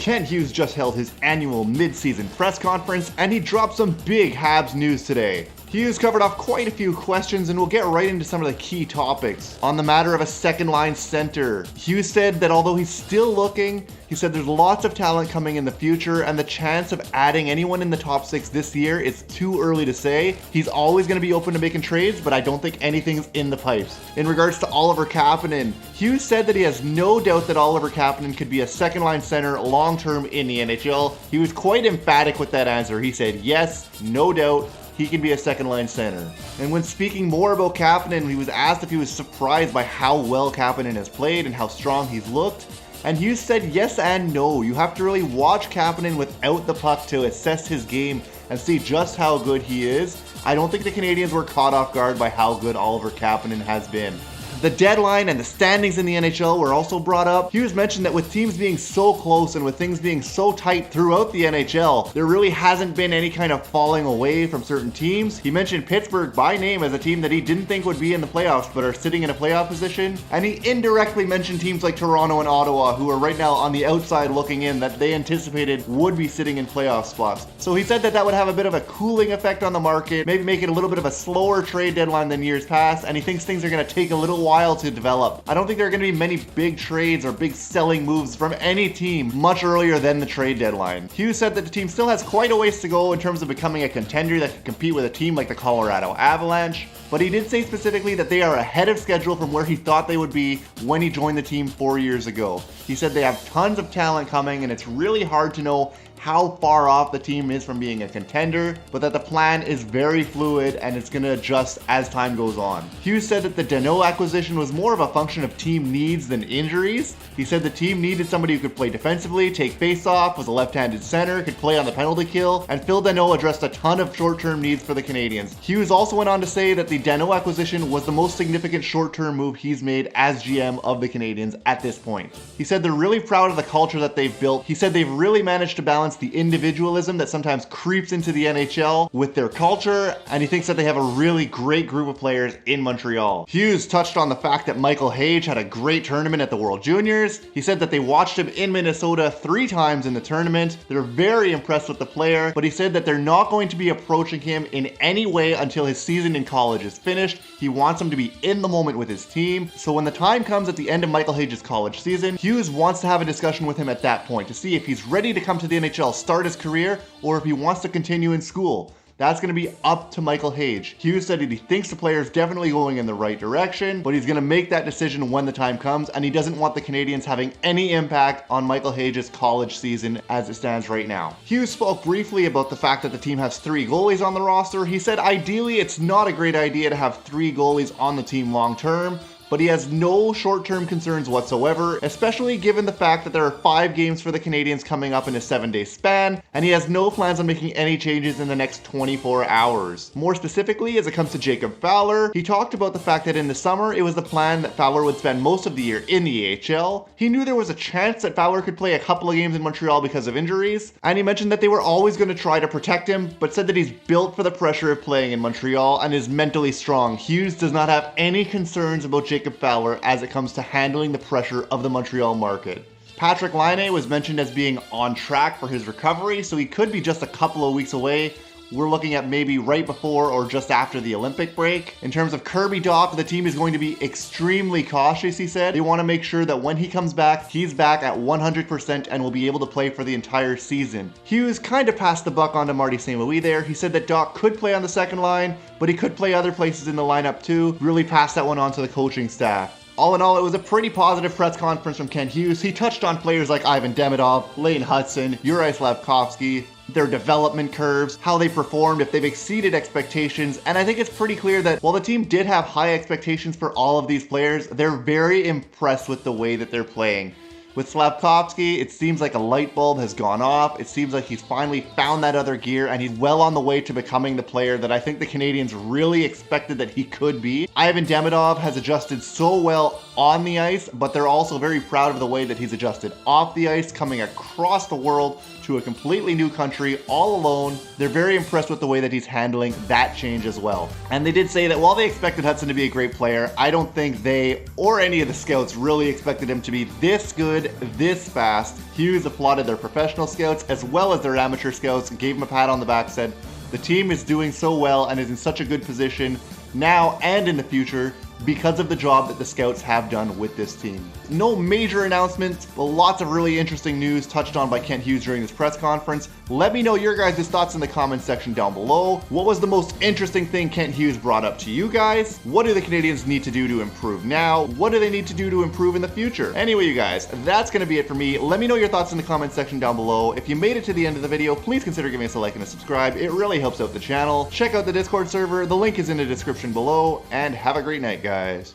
Kent Hughes just held his annual mid-season press conference, and he dropped some big Habs news today. Hughes covered off quite a few questions, and we'll get right into some of the key topics. On the matter of a second-line center, Hughes said that although he's still looking, he said there's lots of talent coming in the future, and the chance of adding anyone in the top 6 this year is too early to say. He's always going to be open to making trades, but I don't think anything's in the pipes. In regards to Oliver Kapanen, Hughes said that he has no doubt that Oliver Kapanen could be a second-line center long-term in the NHL. He was quite emphatic with that answer. He said, yes, no doubt, he can be a second-line center. And when speaking more about Kapanen, he was asked if he was surprised by how well Kapanen has played and how strong he's looked. And Hughes said yes and no. You have to really watch Kapanen without the puck to assess his game and see just how good he is. I don't think the Canadiens were caught off guard by how good Oliver Kapanen has been. The deadline and the standings in the NHL were also brought up. Hughes mentioned that with teams being so close and with things being so tight throughout the NHL, there really hasn't been any kind of falling away from certain teams. He mentioned Pittsburgh by name as a team that he didn't think would be in the playoffs but are sitting in a playoff position. And he indirectly mentioned teams like Toronto and Ottawa, who are right now on the outside looking in, that they anticipated would be sitting in playoff spots. So he said that that would have a bit of a cooling effect on the market, maybe make it a little bit of a slower trade deadline than years past, and he thinks things are going to take a little while to develop. I don't think there are going to be many big trades or big selling moves from any team much earlier than the trade deadline. Hughes said that the team still has quite a ways to go in terms of becoming a contender that can compete with a team like the Colorado Avalanche, but he did say specifically that they are ahead of schedule from where he thought they would be when he joined the team 4 years ago. He said they have tons of talent coming, and it's really hard to know how far off the team is from being a contender, but that the plan is very fluid and it's going to adjust as time goes on. Hughes said that the Danault acquisition was more of a function of team needs than injuries. He said the team needed somebody who could play defensively, take face-off, was a left-handed center, could play on the penalty kill, and Phil Danault addressed a ton of short-term needs for the Canadiens. Hughes also went on to say that the Danault acquisition was the most significant short-term move he's made as GM of the Canadiens at this point. He said they're really proud of the culture that they've built. He said they've really managed to balance the individualism that sometimes creeps into the NHL with their culture, and he thinks that they have a really great group of players in Montreal. Hughes touched on the fact that Michael Hage had a great tournament at the World Juniors. He said that they watched him in Minnesota 3 times in the tournament. They're very impressed with the player, but he said that they're not going to be approaching him in any way until his season in college is finished. He wants him to be in the moment with his team. So when the time comes at the end of Michael Hage's college season, Hughes wants to have a discussion with him at that point to see if he's ready to come to the NHL, start his career, or if he wants to continue in school. That's going to be up to Michael Hage. Hughes said that he thinks the player is definitely going in the right direction, but he's going to make that decision when the time comes, and he doesn't want the Canadiens having any impact on Michael Hage's college season as it stands right now. Hughes spoke briefly about the fact that the team has 3 goalies on the roster. He said ideally it's not a great idea to have 3 goalies on the team long term, but he has no short-term concerns whatsoever, especially given the fact that there are 5 games for the Canadiens coming up in a 7-day span, and he has no plans on making any changes in the next 24 hours. More specifically, as it comes to Jacob Fowler, he talked about the fact that in the summer, it was the plan that Fowler would spend most of the year in the AHL. He knew there was a chance that Fowler could play a couple of games in Montreal because of injuries, and he mentioned that they were always going to try to protect him, but said that he's built for the pressure of playing in Montreal and is mentally strong. Hughes does not have any concerns about Jacob Fowler as it comes to handling the pressure of the Montreal market. Patrick Laine was mentioned as being on track for his recovery, so he could be just a couple of weeks away. We're looking at maybe right before or just after the Olympic break. In terms of Kirby Dach, the team is going to be extremely cautious, he said. They want to make sure that when he comes back, he's back at 100% and will be able to play for the entire season. Hughes kind of passed the buck on to Marty St. Louis there. He said that Dach could play on the second line, but he could play other places in the lineup too. Really passed that one on to the coaching staff. All in all, it was a pretty positive press conference from Kent Hughes. He touched on players like Ivan Demidov, Lane Hudson, Juraj Slafkovsky, their development curves, how they performed, if they've exceeded expectations, and I think it's pretty clear that while the team did have high expectations for all of these players, they're very impressed with the way that they're playing. With Slafkovsky, it seems like a light bulb has gone off. It seems like he's finally found that other gear, and he's well on the way to becoming the player that I think the Canadiens really expected that he could be. Ivan Demidov has adjusted so well on the ice, but they're also very proud of the way that he's adjusted off the ice, coming across the world to a completely new country all alone. They're very impressed with the way that he's handling that change as well. And they did say that while they expected Hudson to be a great player, I don't think they or any of the scouts really expected him to be this good, this fast. Hughes applauded their professional scouts as well as their amateur scouts, gave him a pat on the back, said, "The team is doing so well and is in such a good position now and in the future because of the job that the scouts have done with this team." No major announcements, but lots of really interesting news touched on by Kent Hughes during this press conference. Let me know your guys' thoughts in the comments section down below. What was the most interesting thing Kent Hughes brought up to you guys? What do the Canadiens need to do to improve now? What do they need to do to improve in the future? Anyway, you guys, that's going to be it for me. Let me know your thoughts in the comments section down below. If you made it to the end of the video, please consider giving us a like and a subscribe. It really helps out the channel. Check out the Discord server. The link is in the description below, and have a great night, guys.